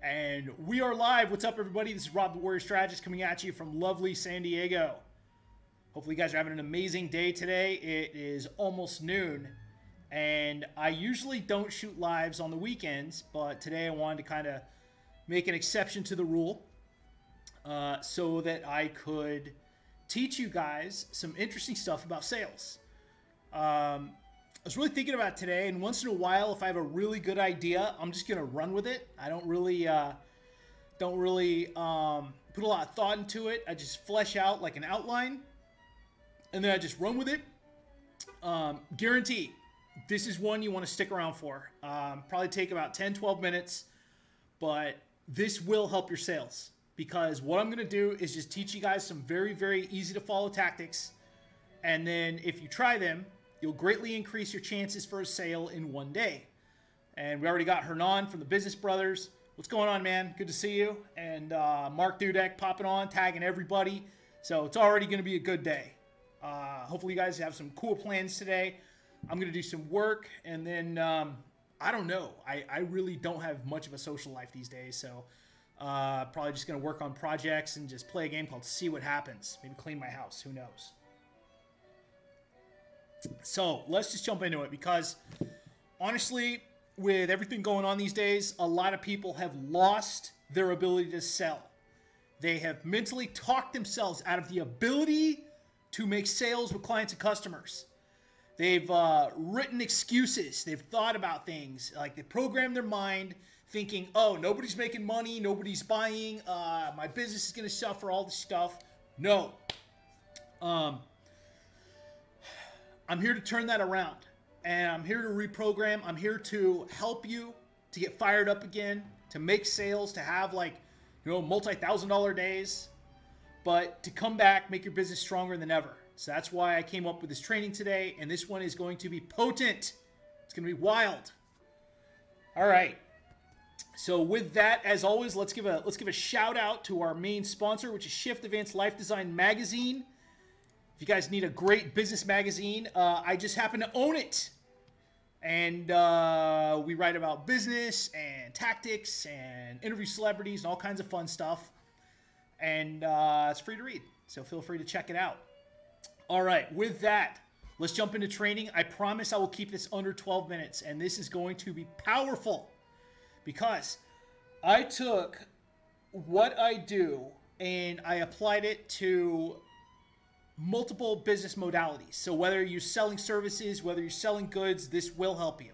And we are live. What's up, everybody? This is Rob the Warrior Strategist coming at you from lovely San Diego. Hopefully you guys are having an amazing day today. It is almost noon, and I usually don't shoot lives on the weekends, but today I wanted to kind of make an exception to the rule so that I could teach you guys some interesting stuff about sales. I was really thinking about today, and once in a while, if I have a really good idea, I'm just gonna run with it. I don't really put a lot of thought into it. I just flesh out like an outline, and then I just run with it. Guarantee, this is one you want to stick around for. Probably take about 10-12 minutes, but this will help your sales, because what I'm gonna do is just teach you guys some very, very easy to follow tactics, and then if you try them, you'll greatly increase your chances for a sale in one day. And we already got Hernan from the Business Brothers. What's going on, man? Good to see you. And Mark Dudek popping on, tagging everybody. So it's already going to be a good day. Hopefully you guys have some cool plans today. I'm going to do some work, and then I don't know. I really don't have much of a social life these days, so probably just going to work on projects and just play a game called See What Happens. Maybe clean my house. Who knows? So let's just jump into it, because honestly, with everything going on these days, a lot of people have lost their ability to sell. They have mentally talked themselves out of the ability to make sales with clients and customers. They've written excuses. They've thought about things. Like, they programmed their mind thinking, oh, nobody's making money, nobody's buying, my business is going to suffer, all this stuff. No. I'm here to turn that around, and I'm here to reprogram. I'm here to help you to get fired up again, to make sales, to have, like, multi-$1,000 days, but to come back, make your business stronger than ever. So that's why I came up with this training today, and this one is going to be potent. It's going to be wild. All right. So with that, as always, let's give a shout out to our main sponsor, which is Shift Advanced Life Design Magazine. If you guys need a great business magazine, I just happen to own it. And we write about business and tactics and interview celebrities and all kinds of fun stuff. And it's free to read, so feel free to check it out. All right, with that, let's jump into training. I promise I will keep this under 12 minutes, and this is going to be powerful, because I took what I do and I applied it to multiple business modalities. So whether you're selling services, whether you're selling goods, this will help you.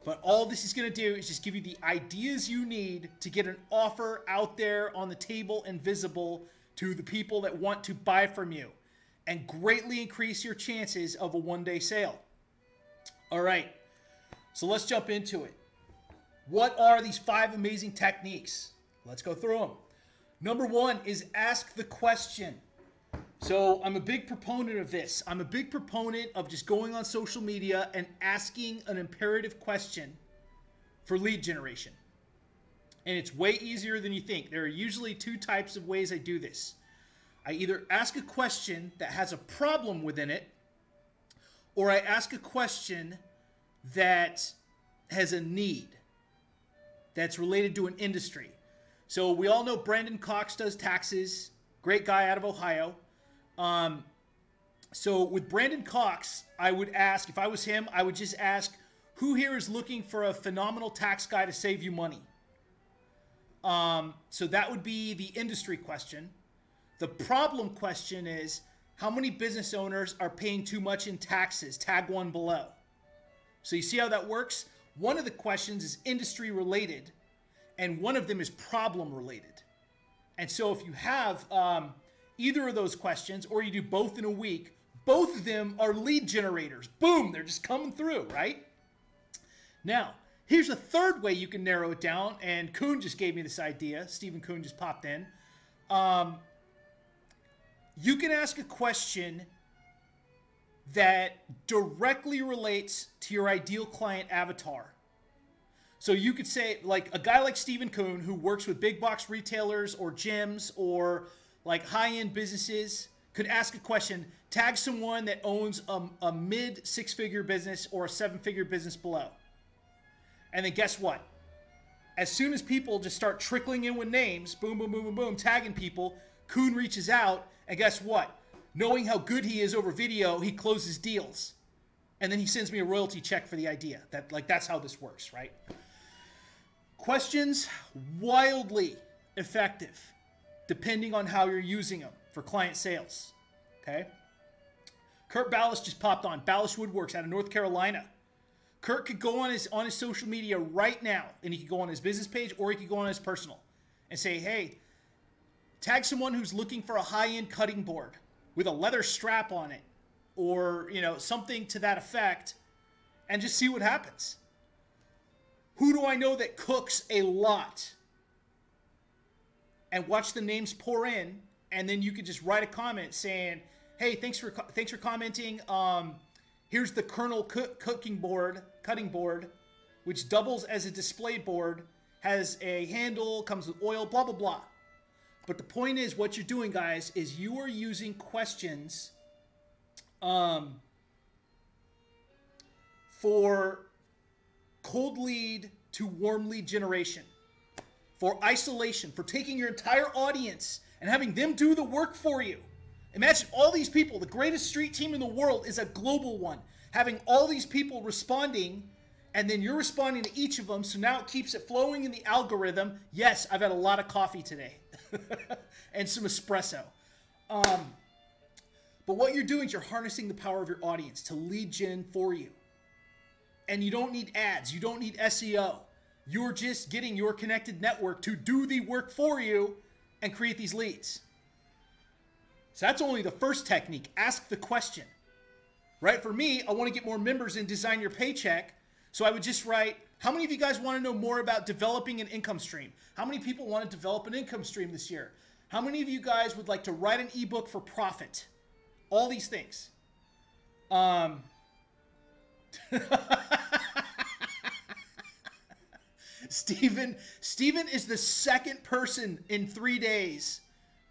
But all this is going to do is just give you the ideas you need to get an offer out there on the table and visible to the people that want to buy from you, and greatly increase your chances of a one-day sale. All right, so let's jump into it. What are these 5 amazing techniques? Let's go through them. Number 1 is ask the question. So I'm a big proponent of this. I'm a big proponent of just going on social media and asking an imperative question for lead generation. And it's way easier than you think. There are usually 2 types of ways I do this. I either ask a question that has a problem within it, or I ask a question that has a need that's related to an industry. So we all know Brandon Cox does taxes. Great guy out of Ohio. So with Brandon Cox, I would ask, if I was him, I would just ask, who here is looking for a phenomenal tax guy to save you money? So that would be the industry question. The problem question is, how many business owners are paying too much in taxes? Tag 1 below. So you see how that works? One of the questions is industry related, and one of them is problem related. And so if you have, either of those questions, or you do both in a week, both of them are lead generators. Boom, they're just coming through, right? Now, here's a third way you can narrow it down, and Kuhn just gave me this idea. Stephen Kuhn just popped in. You can ask a question that directly relates to your ideal client avatar. So you could say, like, a guy like Stephen Kuhn, who works with big box retailers or gyms or like high-end businesses, could ask a question, tag someone that owns a mid 6-figure business or a 7-figure business below. And then guess what? as soon as people just start trickling in with names, boom, boom, boom, boom, boom, tagging people, Kuhn reaches out, and guess what? Knowing how good he is over video, he closes deals. And then he sends me a royalty check for the idea. That's how this works, right? Questions, wildly effective, depending on how you're using them for client sales, okay? Kurt Ballas just popped on. Ballas Woodworks out of North Carolina. Kurt could go on his social media right now, and he could go on his business page, or he could go on his personal and say, hey, tag someone who's looking for a high-end cutting board with a leather strap on it, or, you know, something to that effect, and just see what happens. Who do I know that cooks a lot? And watch the names pour in, and then you could just write a comment saying, hey, thanks for commenting. Here's the Colonel cutting board, which doubles as a display board, has a handle, comes with oil, blah, blah, blah. But the point is, what you're doing, guys, is you are using questions for cold lead to warm lead generation, for isolation, for taking your entire audience and having them do the work for you. Imagine all these people, the greatest street team in the world is a global one, having all these people responding, and then you're responding to each of them, so now it keeps it flowing in the algorithm. Yes, I've had a lot of coffee today and some espresso. But what you're doing is you're harnessing the power of your audience to lead gen for you. And you don't need ads. You don't need SEO. You're just getting your connected network to do the work for you and create these leads. So that's only the first technique. Ask the question. Right? For me, I want to get more members in Design Your Paycheck. So I would just write, how many of you guys want to know more about developing an income stream? How many people want to develop an income stream this year? How many of you guys would like to write an ebook for profit? All these things. Steven is the second person in 3 days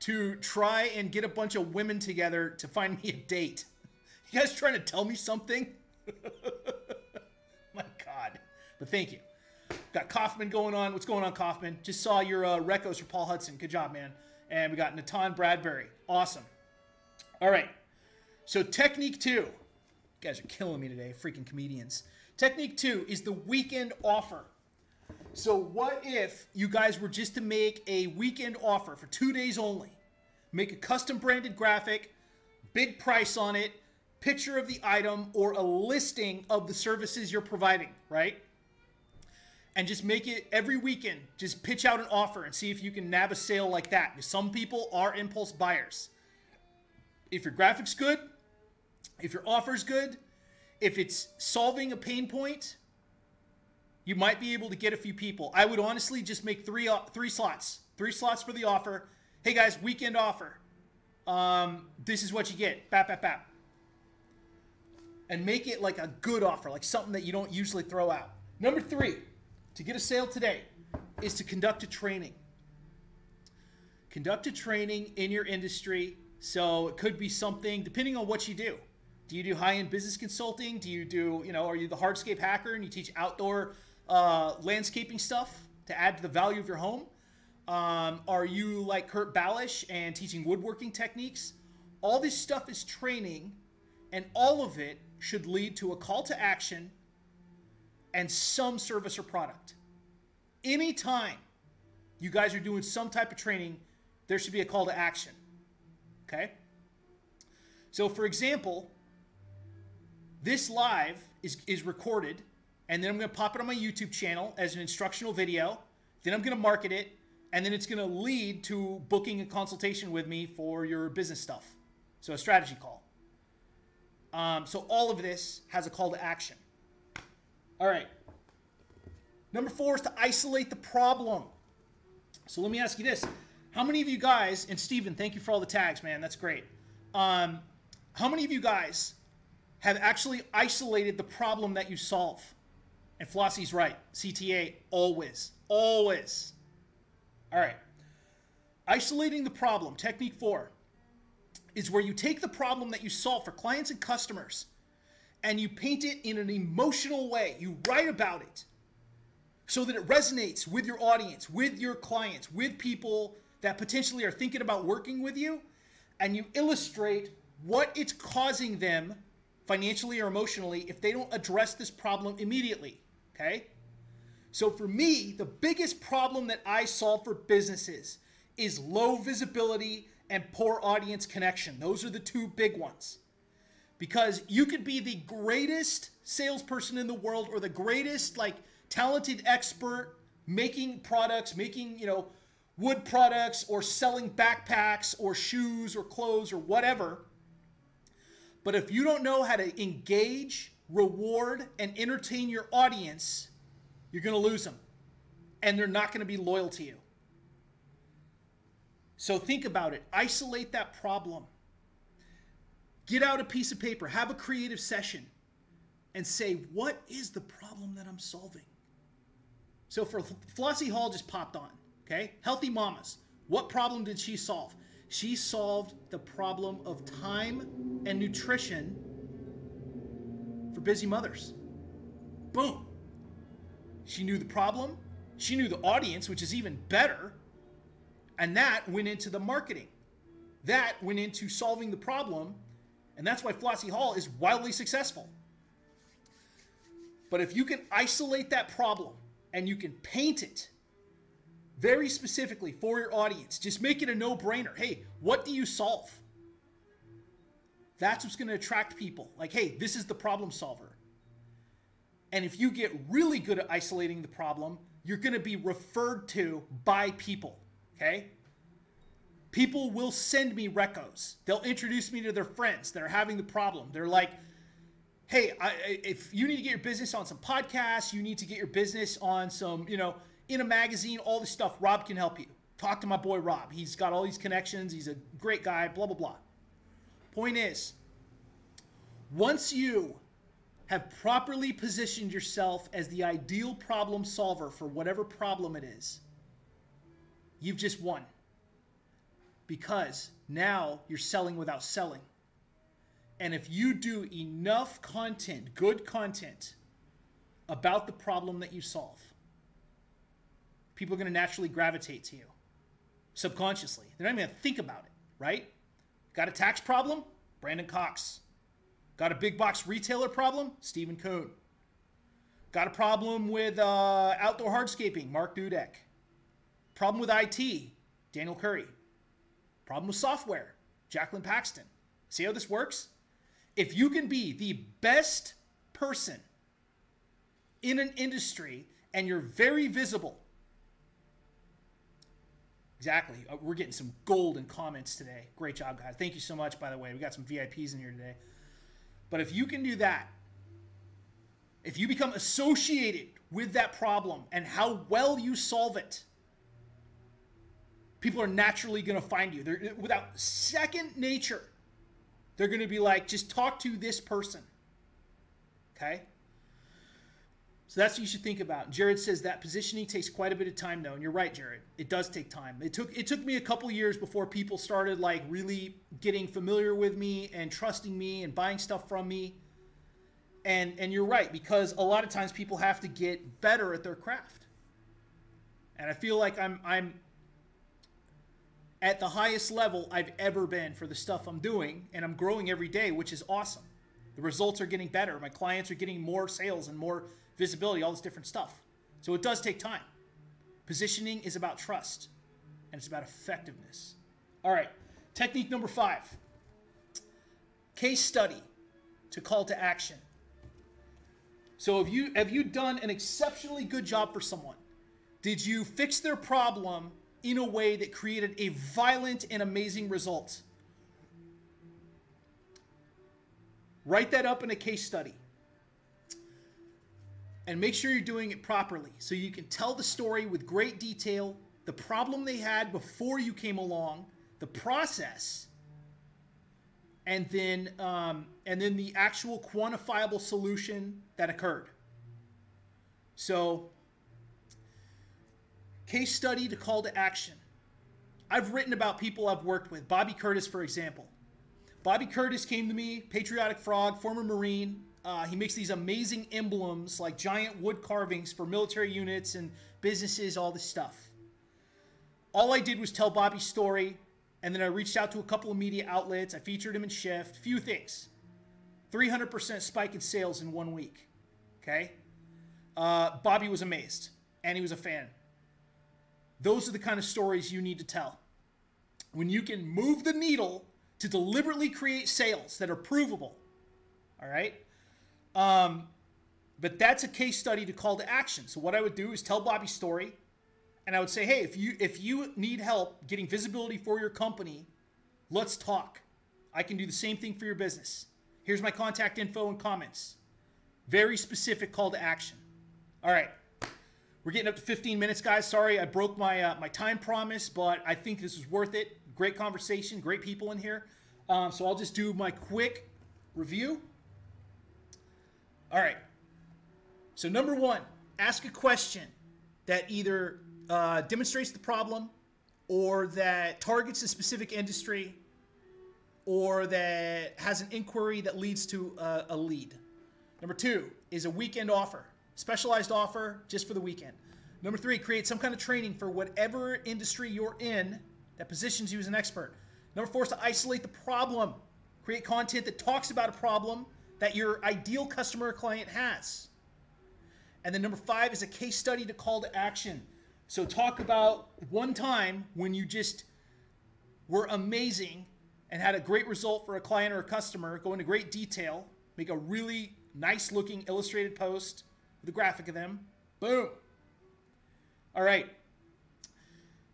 to try and get a bunch of women together to find me a date. You guys trying to tell me something? My God. But thank you. Got Kaufman going on. What's going on, Kaufman? Just saw your recos for Paul Hudson. Good job, man. And we got Natan Bradbury. Awesome. All right. So technique 2. You guys are killing me today, freaking comedians. Technique 2 is the weekend offer. So what if you guys were just to make a weekend offer for 2 days only? Make a custom branded graphic, big price on it, picture of the item, or a listing of the services you're providing, right? And just make it every weekend. Just pitch out an offer and see if you can nab a sale like that. Because some people are impulse buyers. If your graphic's good, if your offer's good, if it's solving a pain point, you might be able to get a few people. I would honestly just make three slots. 3 slots for the offer. Hey guys, weekend offer. This is what you get. Bap, bap, bap. And make it like a good offer, like something that you don't usually throw out. Number 3, to get a sale today, is to conduct a training. Conduct a training in your industry. So it could be something, depending on what you do. Do you do high-end business consulting? Do you do, are you the hardscape hacker and you teach outdoor landscaping stuff to add to the value of your home? Are you like Kurt Ballas and teaching woodworking techniques? All this stuff is training, and all of it should lead to a call to action and some service or product. Anytime you guys are doing some type of training, there should be a call to action. Okay? So for example, this live is recorded, and then I'm going to pop it on my YouTube channel as an instructional video. Then I'm going to market it, and then it's going to lead to booking a consultation with me for your business stuff. So a strategy call. So all of this has a call to action. All right. Number 4 is to isolate the problem. So let me ask you this. How many of you guys, and Steven, thank you for all the tags, man. That's great. How many of you guys have actually isolated the problem that you solve? And Flossie's right. CTA, always. Always. All right. Isolating the problem, technique 4, is where you take the problem that you solve for clients and customers and you paint it in an emotional way. You write about it. so that it resonates with your audience, with your clients, with people that potentially are thinking about working with you, and you illustrate what it's causing them financially or emotionally if they don't address this problem immediately, okay? So for me, the biggest problem that I solve for businesses is low visibility and poor audience connection. Those are the two big ones. Because you could be the greatest salesperson in the world or the greatest like talented expert making products, making, wood products or selling backpacks or shoes or clothes or whatever. But if you don't know how to engage, reward, and entertain your audience, you're going to lose them. And they're not going to be loyal to you. So think about it. Isolate that problem. Get out a piece of paper. Have a creative session. And say, what is the problem that I'm solving? So for Flossie Hall just popped on. Okay? Healthy Mamas. What problem did she solve? She solved the problem of time and nutrition for busy mothers. Boom. She knew the problem. She knew the audience, which is even better. And that went into the marketing. That went into solving the problem. And that's why Flossie Hall is wildly successful. But if you can isolate that problem and you can paint it very specifically for your audience, just make it a no-brainer. Hey, what do you solve? That's what's going to attract people. Like, hey, this is the problem solver. And if you get really good at isolating the problem, you're going to be referred to by people, okay? People will send me recos. They'll introduce me to their friends that are having the problem. They're like, hey, if you need to get your business on some podcasts, you need to get your business on some, in a magazine, all this stuff, Rob can help you. Talk to my boy Rob. He's got all these connections. He's a great guy, blah, blah, blah. Point is, once you have properly positioned yourself as the ideal problem solver for whatever problem it is, you've just won. Because now you're selling without selling. And if you do enough content, good content, about the problem that you solve, people are going to naturally gravitate to you subconsciously. They're not even going to think about it, right? Got a tax problem? Brandon Cox. Got a big box retailer problem? Stephen Kuhn. Got a problem with outdoor hardscaping? Mark Dudek. Problem with IT? Daniel Curry. Problem with software? Jacqueline Paxton. See how this works? If you can be the best person in an industry and you're very visible. Exactly. We're getting some golden comments today. Great job, guys. Thank you so much, by the way. We got some VIPs in here today. But if you can do that, if you become associated with that problem and how well you solve it, people are naturally going to find you. They're, without second nature, they're going to be like, just talk to this person. Okay? So that's what you should think about. Jared says that positioning takes quite a bit of time, though. And you're right, Jared. It does take time. It took me a couple years before people started like really getting familiar with me and trusting me and buying stuff from me. And you're right, because a lot of times people have to get better at their craft. And I feel like I'm at the highest level I've ever been for the stuff I'm doing, and I'm growing every day, which is awesome. The results are getting better. My clients are getting more sales and more visibility, all this different stuff. So it does take time. Positioning is about trust, and it's about effectiveness. All right, technique number 5. Case study to call to action. So have you done an exceptionally good job for someone? Did you fix their problem in a way that created a violent and amazing result? Write that up in a case study. And make sure you're doing it properly so you can tell the story with great detail, the problem they had before you came along, the process, and then the actual quantifiable solution that occurred. So, case study to call to action. I've written about people I've worked with. Bobby Curtis, for example. Bobby Curtis came to me, patriotic frog, former Marine, He makes these amazing emblems, like giant wood carvings for military units and businesses, all this stuff. All I did was tell Bobby's story, and then I reached out to a couple of media outlets. I featured him in Shift. Few things. 300% spike in sales in 1 week. Okay? Bobby was amazed, and he was a fan. Those are the kind of stories you need to tell. When you can move the needle to deliberately create sales that are provable. All right? But that's a case study to call to action. So what I would do is tell Bobby's story, and I would say, hey, if you need help getting visibility for your company, let's talk. I can do the same thing for your business. Here's my contact info and comments. Very specific call to action. All right. We're getting up to 15 minutes, guys. Sorry, I broke my my time promise, but I think this is worth it. Great conversation, great people in here. So I'll just do my quick review. All right. So number one, ask a question that either demonstrates the problem, or that targets a specific industry, or that has an inquiry that leads to a lead. Number two is a weekend offer, specialized offer just for the weekend. Number three, create some kind of training for whatever industry you're in that positions you as an expert. Number four is to isolate the problem. Create content that talks about a problem that your ideal customer or client has. And then number five is a case study to call to action. So talk about one time when you just were amazing and had a great result for a client or a customer. Go into great detail. Make a really nice looking illustrated post with a graphic of them. Boom. All right.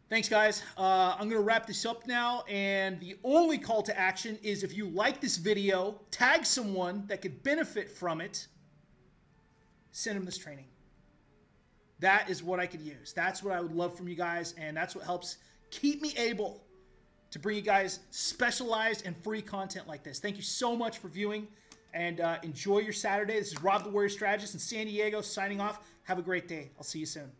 Thanks, guys. I'm going to wrap this up now. And the only call to action is if you like this video, tag someone that could benefit from it, send them this training. That is what I could use. That's what I would love from you guys. And that's what helps keep me able to bring you guys specialized and free content like this. Thank you so much for viewing, and enjoy your Saturday. This is Rob the Warrior Strategist in San Diego signing off. Have a great day. I'll see you soon.